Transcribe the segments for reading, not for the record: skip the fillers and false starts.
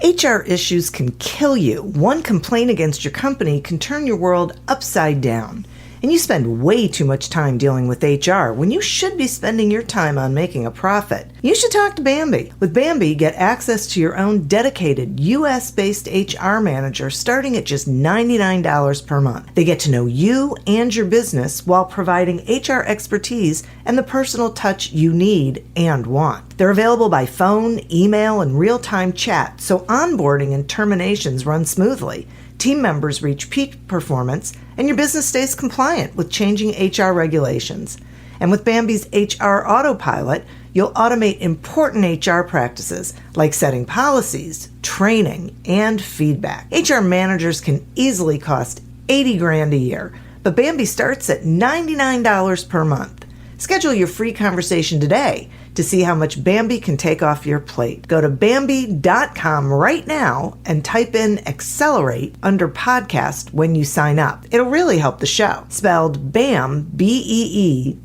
HR issues can kill you. One complaint against your company can turn your world upside down. And you spend way too much time dealing with HR when you should be spending your time on making a profit. You should talk to Bambee. With Bambee, get access to your own dedicated US-based HR manager starting at just $99 per month. They get to know you and your business while providing HR expertise and the personal touch you need and want. They're available by phone, email, and real-time chat, so onboarding and terminations run smoothly. Team members reach peak performance, and your business stays compliant with changing HR regulations. And with Bambee's HR Autopilot, you'll automate important HR practices like setting policies, training, and feedback. HR managers can easily cost $80,000 a year, but Bambee starts at $99 per month. Schedule your free conversation today to see how much Bambee can take off your plate. Go to Bambee.com right now and type in Accelerate under podcast when you sign up. It'll really help the show. Spelled BAM, BEE.com.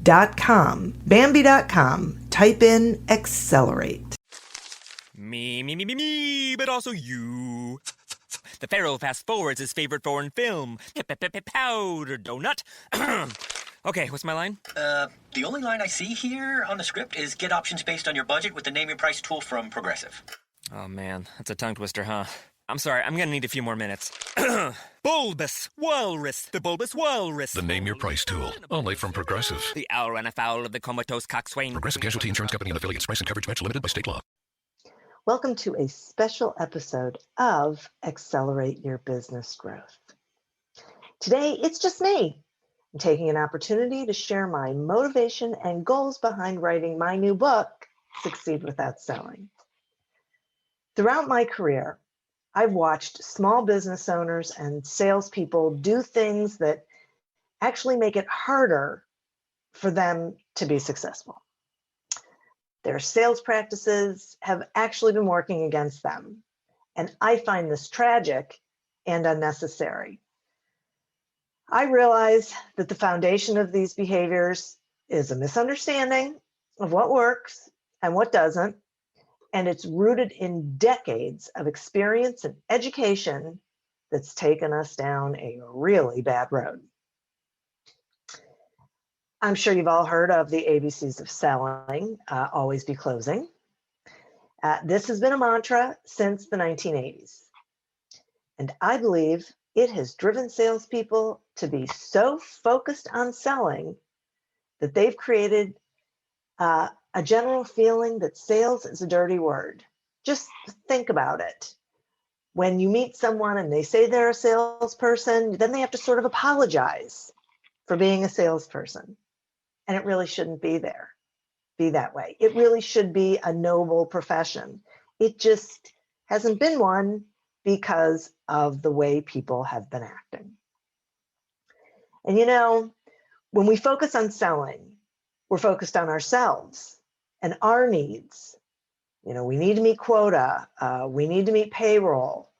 Bambee.com. Type in Accelerate. Me, but also you. The Pharaoh fast forwards his favorite foreign film, Powder Donut. Okay, what's my line? The only line I see here on the script is get options based on your budget with the Name Your Price tool from Progressive. Oh man, that's a tongue twister, huh? I'm sorry, I'm gonna need a few more minutes. Bulbous Walrus, the Bulbous Walrus. The Name Your Price tool, only from Progressive. The owl ran afoul of the comatose coxswain. Progressive Casualty Insurance Company and affiliates. Price and coverage match limited by state law. Welcome to a special episode of Accelerate Your Business Growth. Today, it's just me. I'm taking an opportunity to share my motivation and goals behind writing my new book, Succeed Without Selling. Throughout my career, I've watched small business owners and salespeople do things that actually make it harder for them to be successful. Their sales practices have actually been working against them, and I find this tragic and unnecessary. I realize that the foundation of these behaviors is a misunderstanding of what works and what doesn't, and it's rooted in decades of experience and education that's taken us down a really bad road. I'm sure you've all heard of the ABCs of selling, always be closing. This has been a mantra since the 1980s, and I believe it has driven salespeople to be so focused on selling that they've created a general feeling that sales is a dirty word. Just think about it. When you meet someone and they say they're a salesperson, then they have to sort of apologize for being a salesperson. And it really shouldn't be that way. It really should be a noble profession. It just hasn't been one because of the way people have been acting. And you know, when we focus on selling, we're focused on ourselves and our needs. You know, we need to meet quota, we need to meet payroll,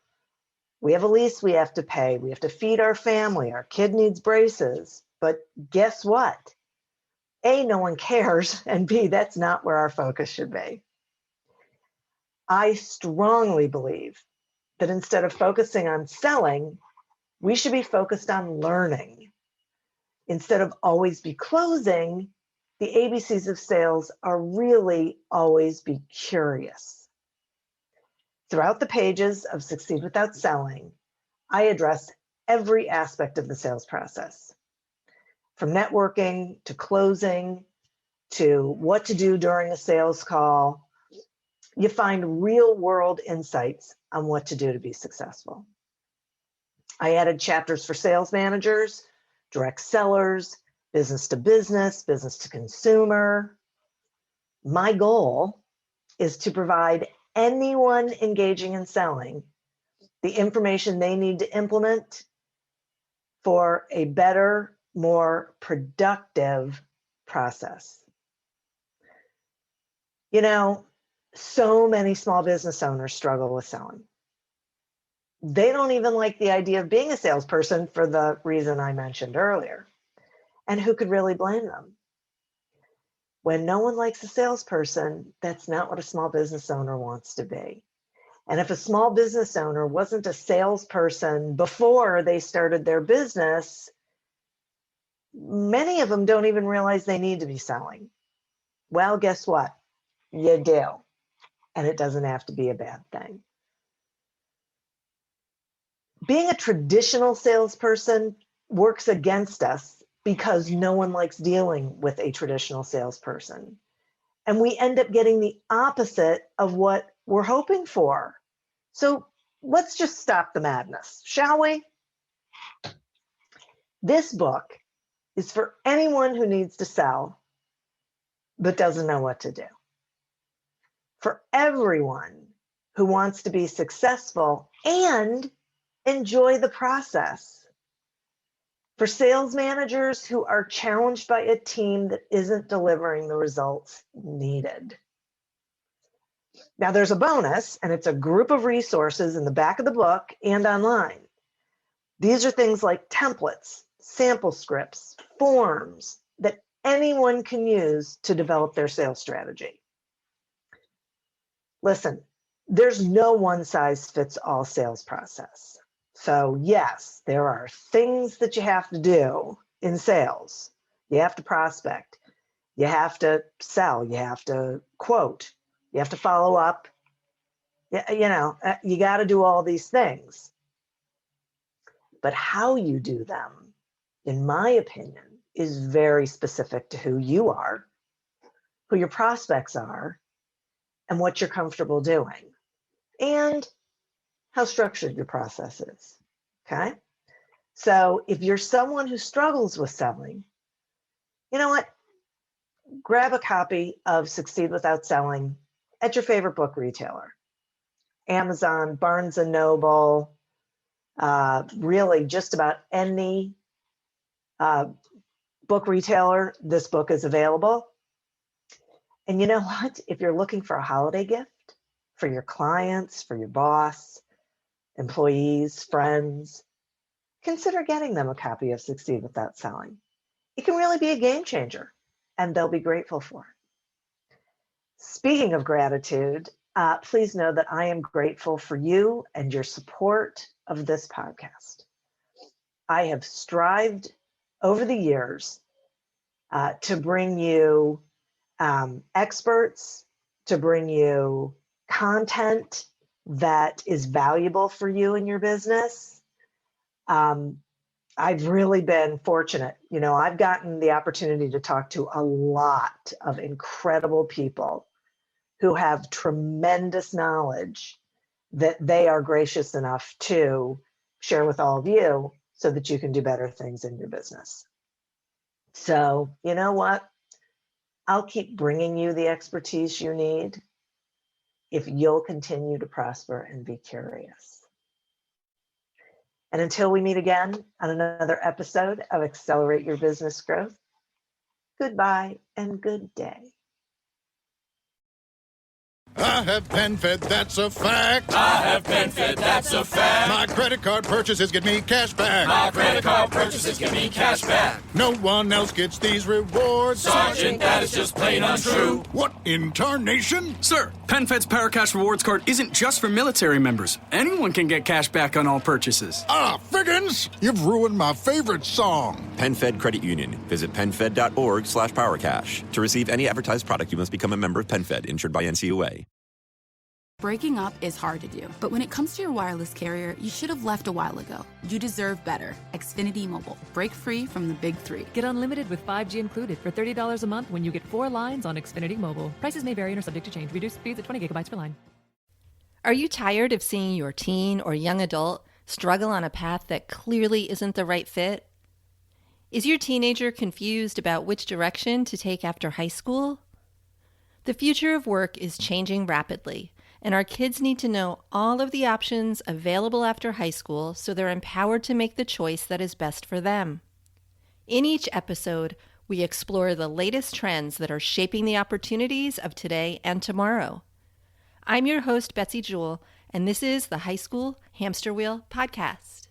we have a lease we have to pay, we have to feed our family, our kid needs braces. But guess what? A, no one cares, and B, that's not where our focus should be. I strongly believe that instead of focusing on selling, we should be focused on learning. Instead of always be closing, the ABCs of sales are really always be curious. Throughout the pages of Succeed Without Selling, I address every aspect of the sales process, from networking to closing to what to do during a sales call. You find real world insights on what to do to be successful. I added chapters for sales managers, direct sellers, business to consumer. My goal is to provide anyone engaging in selling the information they need to implement for a better, more productive process. You know, so many small business owners struggle with selling. They don't even like the idea of being a salesperson for the reason I mentioned earlier. And who could really blame them? When no one likes a salesperson, that's not what a small business owner wants to be. And if a small business owner wasn't a salesperson before they started their business, many of them don't even realize they need to be selling. Well, guess what? You do. And it doesn't have to be a bad thing. Being a traditional salesperson works against us because no one likes dealing with a traditional salesperson. And we end up getting the opposite of what we're hoping for. So let's just stop the madness, shall we? This book is for anyone who needs to sell but doesn't know what to do. For everyone who wants to be successful and enjoy the process. For sales managers who are challenged by a team that isn't delivering the results needed. Now there's a bonus, and it's a group of resources in the back of the book and online. These are things like templates, sample scripts, forms that anyone can use to develop their sales strategy. Listen, there's no one-size-fits-all sales process. So yes, there are things that you have to do in sales. You have to prospect, you have to sell, you have to quote, you have to follow up. You got to do all these things. But how you do them, in my opinion, is very specific to who you are, who your prospects are, and what you're comfortable doing, and how structured your process is, okay? So if you're someone who struggles with selling, you know what? Grab a copy of Succeed Without Selling at your favorite book retailer. Amazon, Barnes & Noble, really just about any book retailer, this book is available. And you know what? If you're looking for a holiday gift for your clients, for your boss, employees, friends, consider getting them a copy of Succeed Without Selling. It can really be a game changer, and they'll be grateful for it. Speaking of gratitude, please know that I am grateful for you and your support of this podcast. I have strived over the years to bring you experts, to bring you content that is valuable for you in your business. I've really been fortunate. I've gotten the opportunity to talk to a lot of incredible people who have tremendous knowledge that they are gracious enough to share with all of you so that you can do better things in your business. So, you know what? I'll keep bringing you the expertise you need if you'll continue to prosper and be curious. And until we meet again on another episode of Accelerate Your Business Growth, goodbye and good day. I have PenFed, that's a fact. I have PenFed, that's a fact. My credit card purchases get me cash back. My credit card purchases get me cash back. No one else gets these rewards. Sergeant, that is just plain untrue. What in tarnation? Sir, PenFed's Paracash Rewards Card isn't just for military members. Anyone can get cash back on all purchases. Ah, Figgins, you've ruined my favorite song. PenFed Credit Union. Visit PenFed.org/PowerCash. To receive any advertised product, you must become a member of PenFed, insured by NCUA. Breaking up is hard to do, but when it comes to your wireless carrier, you should have left a while ago. You deserve better. Xfinity Mobile. Break free from the big three. Get unlimited with 5G included for $30 a month when you get 4 lines on Xfinity Mobile. Prices may vary and are subject to change. Reduced speeds at 20 gigabytes per line. Are you tired of seeing your teen or young adult struggle on a path that clearly isn't the right fit? Is your teenager confused about which direction to take after high school? The future of work is changing rapidly, and our kids need to know all of the options available after high school so they're empowered to make the choice that is best for them. In each episode, we explore the latest trends that are shaping the opportunities of today and tomorrow. I'm your host, Betsy Jewell, and this is the High School Hamster Wheel Podcast.